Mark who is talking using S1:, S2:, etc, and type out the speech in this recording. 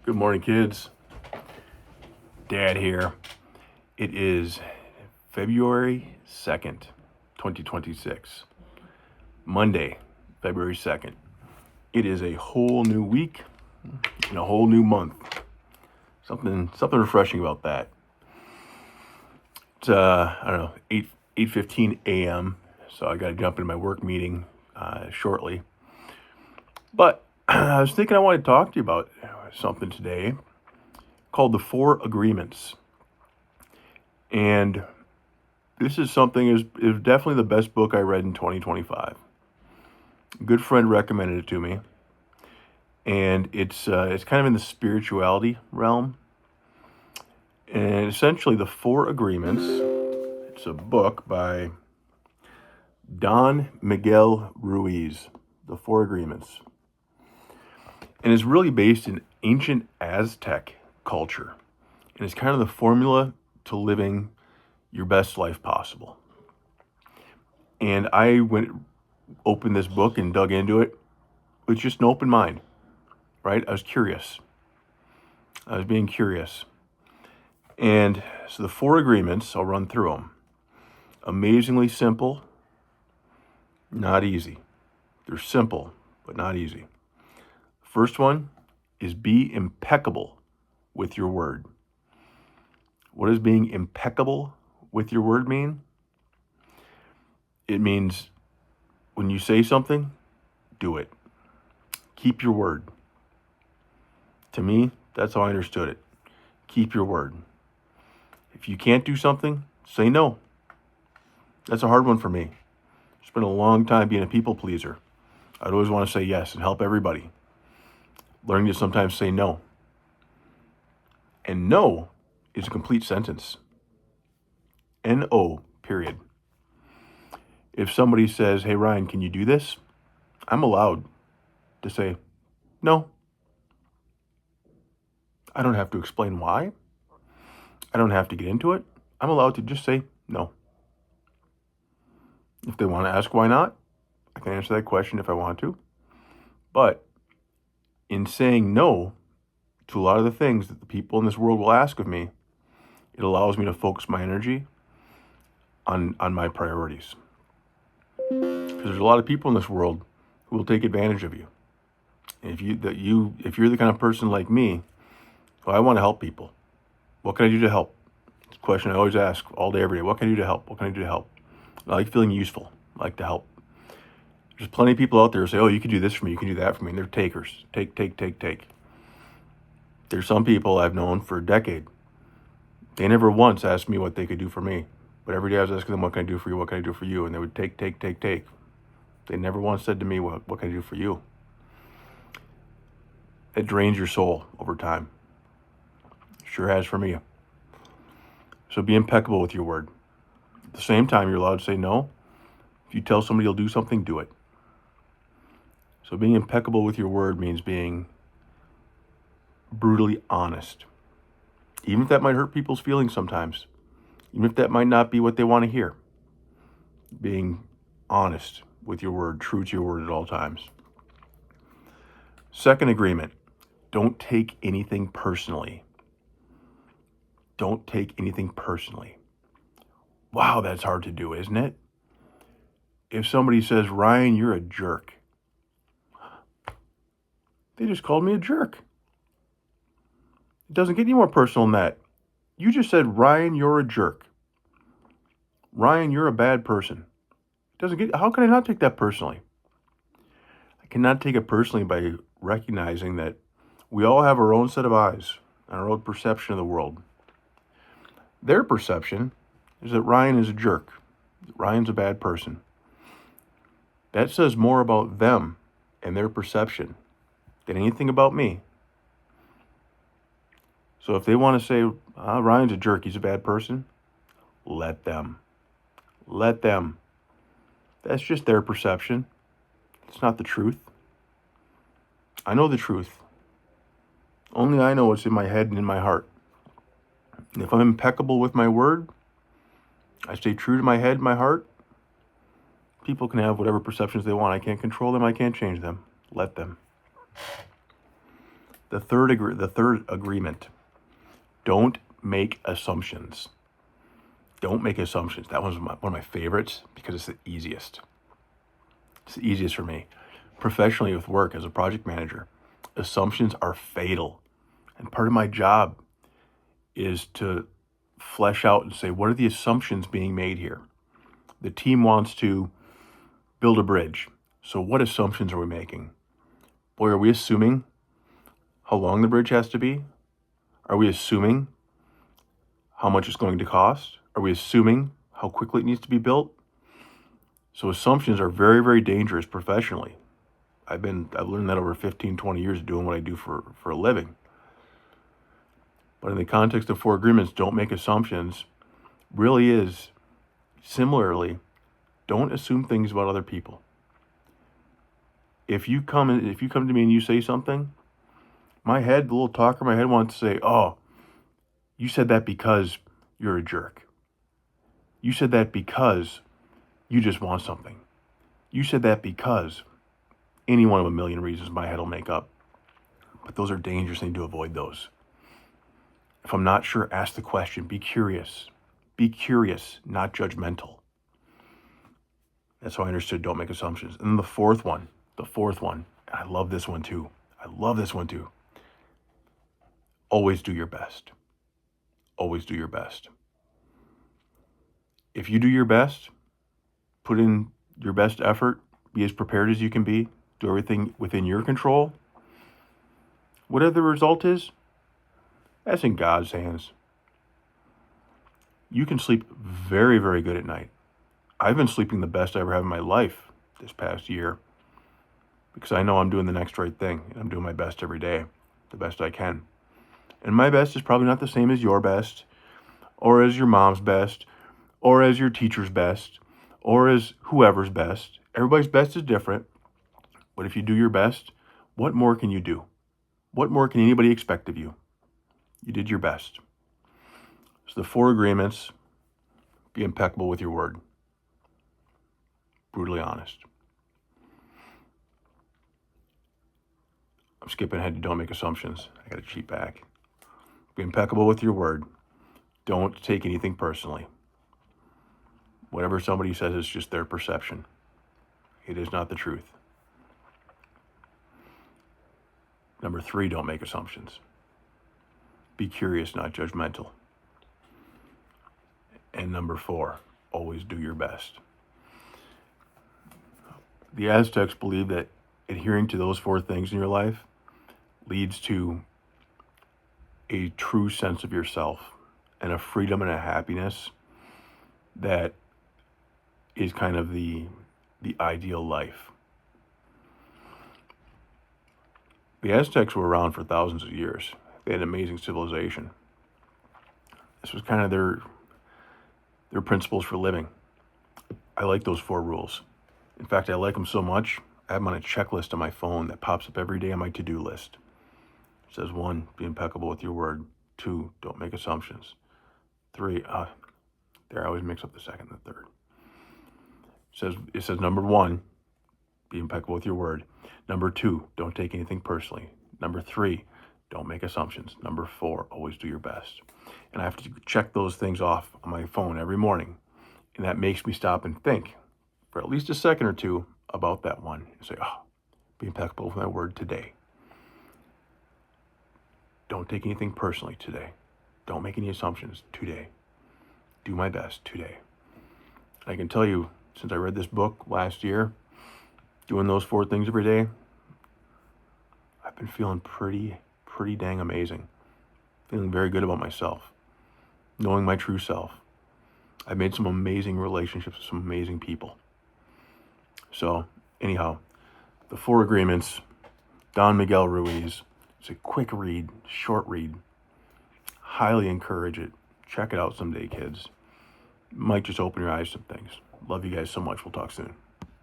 S1: Good morning, kids. Dad here. It is February 2nd, 2026. Monday, February 2nd. It is a whole new week and a whole new month. Something refreshing about that. It's I don't know, 8:15 a.m. So I got to jump into my work meeting shortly. But I was thinking I wanted to talk to you about something today called the 4 Agreements. And this is something is definitely the best book I read in 2025. A good friend recommended it to me, and it's kind of in the spirituality realm. And essentially, the 4 Agreements. It's a book by Miguel Ruiz. The 4 Agreements, and it's really based in ancient Aztec culture, and it's kind of the formula to living your best life possible. And I opened this book and dug into it with just an open mind, right? I was curious. I was being curious. And so the 4 agreements, I'll run through them. Amazingly simple, not easy. They're simple, but not easy. First one is be impeccable with your word. What does being impeccable with your word mean? It means when you say something, do it. Keep your word. To me, that's how I understood it. Keep your word. If you can't do something, say no. That's a hard one for me. Spent a long time being a people pleaser. I'd always want to say yes and help everybody. Learning to sometimes say no. And no is a complete sentence. N-O, period. If somebody says, hey, Ryan, can you do this? I'm allowed to say, no. I don't have to explain why. I don't have to get into it. I'm allowed to just say no. If they want to ask why not, I can answer that question if I want to. But in saying no to a lot of the things that the people in this world will ask of me, it allows me to focus my energy on my priorities. Because there's a lot of people in this world who will take advantage of you. And if you're the kind of person like me, well, I want to help people. What can I do to help? It's a question I always ask all day, every day. What can I do to help? What can I do to help? I like feeling useful. I like to help. There's plenty of people out there who say, oh, you can do this for me, you can do that for me. And they're takers. Take. There's some people I've known for a decade. They never once asked me what they could do for me. But every day I was asking them, what can I do for you? What can I do for you? And they would take. They never once said to me, what can I do for you? It drains your soul over time. Sure has for me. So be impeccable with your word. At the same time, you're allowed to say no. If you tell somebody you'll do something, do it. So being impeccable with your word means being brutally honest. Even if that might hurt people's feelings sometimes. Even if that might not be what they want to hear. Being honest with your word, true to your word at all times. Second agreement, don't take anything personally. Don't take anything personally. Wow, that's hard to do, isn't it? If somebody says, Ryan, you're a jerk. They just called me a jerk. It doesn't get any more personal than that. You just said, Ryan, you're a jerk. Ryan, you're a bad person. How can I not take that personally? I cannot take it personally by recognizing that we all have our own set of eyes and our own perception of the world. Their perception is that Ryan is a jerk. That Ryan's a bad person. That says more about them and their perception than anything about me. So if they want to say, Ryan's a jerk, he's a bad person, let them. Let them. That's just their perception. It's not the truth. I know the truth. Only I know what's in my head and in my heart. And if I'm impeccable with my word, I stay true to my head and my heart, people can have whatever perceptions they want. I can't control them. I can't change them. Let them. The third agreement. Don't make assumptions. Don't make assumptions. That one's one of my favorites because it's the easiest. It's the easiest for me. Professionally with work as a project manager, assumptions are fatal. And part of my job is to flesh out and say, what are the assumptions being made here? The team wants to build a bridge. So what assumptions are we making? Boy, are we assuming how long the bridge has to be? Are we assuming how much it's going to cost? Are we assuming how quickly it needs to be built? So assumptions are very, very dangerous professionally. I've learned that over 15, 20 years doing what I do for a living. But in the context of 4 agreements, don't make assumptions, really is similarly, don't assume things about other people. If you come to me and you say something, the little talker in my head wants to say, oh, you said that because you're a jerk. You said that because you just want something. You said that because any one of a million reasons my head will make up. But those are dangerous. I need to avoid those. If I'm not sure, ask the question. Be curious. Be curious, not judgmental. That's how I understood don't make assumptions. And then the fourth one, I love this one too. Always do your best. Always do your best. If you do your best, put in your best effort, be as prepared as you can be, do everything within your control, whatever the result is, that's in God's hands. You can sleep very, very good at night. I've been sleeping the best I ever have in my life this past year because I know I'm doing the next right thing and I'm doing my best every day, the best I can. And my best is probably not the same as your best or as your mom's best or as your teacher's best or as whoever's best. Everybody's best is different. But if you do your best, what more can you do? What more can anybody expect of you? You did your best. So the 4 agreements, be impeccable with your word. Brutally honest. I'm skipping ahead to don't make assumptions. I got to cheat back. Be impeccable with your word. Don't take anything personally. Whatever somebody says is just their perception. It is not the truth. Number 3, don't make assumptions. Be curious, not judgmental. And number 4, always do your best. The Aztecs believed that adhering to those 4 things in your life leads to a true sense of yourself and a freedom and a happiness that is kind of the ideal life. The Aztecs were around for thousands of years. They had an amazing civilization. This was kind of their principles for living. I like those 4 rules. In fact, I like them so much, I have them on a checklist on my phone that pops up every day on my to-do list. It says 1, be impeccable with your word. 2, don't make assumptions. 3, I always mix up the second and the third. It says number 1, be impeccable with your word. Number 2, don't take anything personally. Number 3, don't make assumptions. Number 4, always do your best. And I have to check those things off on my phone every morning. And that makes me stop and think for at least a second or two about that one. And say, be impeccable with my word today. Don't take anything personally today. Don't make any assumptions today. Do my best today. I can tell you, since I read this book last year, doing those 4 things every day, I've been feeling pretty dang amazing. Feeling very good about myself. Knowing my true self. I've made some amazing relationships with some amazing people. So, anyhow, the 4 agreements, Don Miguel Ruiz. It's a quick read, short read. Highly encourage it. Check it out someday, kids. Might just open your eyes to some things. Love you guys so much. We'll talk soon.